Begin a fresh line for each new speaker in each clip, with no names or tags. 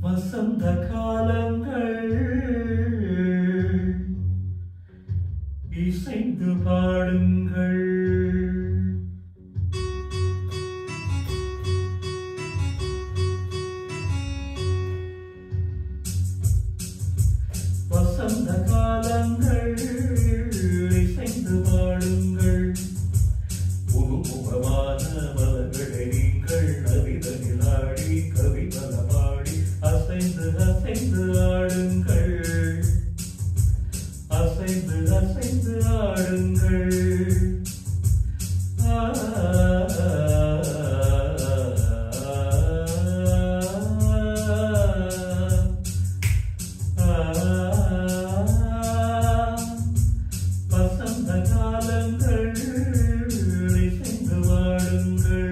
வசந்த காலங்கள் இசைந்து பாடுங்கள். வசந்த காலங்கள் இசைந்து பாடுங்கள். புதுமுகமான மலர்களை நீங்கள் நதிதனில் ஆடி கவிதல பாடி அசைந்து அசைந்து ஆடுங்கள். அசைந்து அசைந்து ஆடுங்கள். வசந்த காலங்கள் இசைந்து வாடுங்கள்.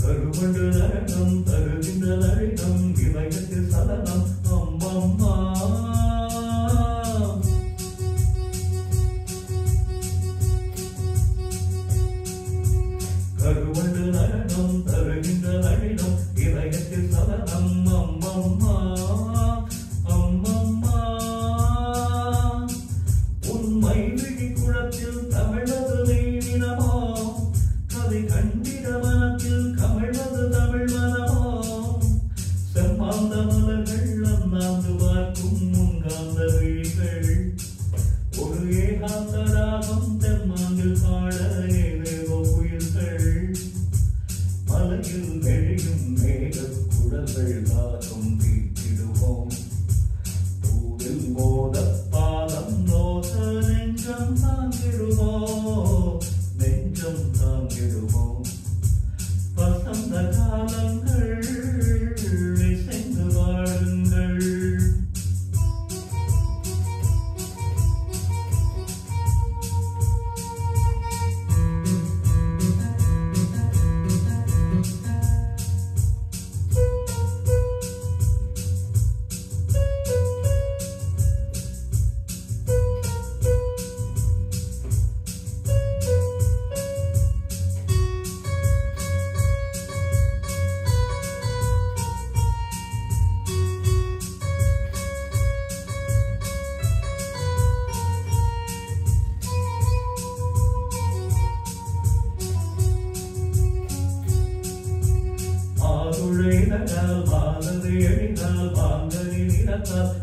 கருவண்டு நரகம் தருகின்ற நரிடம் இதயத்தில் சலனம் அம்மம்மா. கருவண்டு நரகம் தருகின்ற நரிடம் இதயத்தில் சலனம் அம்மம்மா அம்மம்மா. உண்மை விழி குளத்தில் தமிழது நீரினமோ கதை கண்டிட மனத்தில் கமிழ்வது தமிழ் மனமோ. செம்மாந்த மலர்கள் அண்ணாந்து பார்க்கும் முன்காந்த விழிகள் ஒரு ஏகாந்த ராகம் தெம்மாங்கில் பாட ஏதேவோ புயல்கள். மலையில் நெழியும் மேகக் குடல்கள் தாகம் தீட்டிடுவோம். பூவில் மோத பாதம் நோச நெஞ்சம் தாங்கிடுவோம். நெஞ்சம் தாங்கிடுவோம். வசந்த காலங்கள் இசைந்து வாழுங்கள். மாதுளை நடால் மாதது எழினால் மாங்கனி நிறத்தால்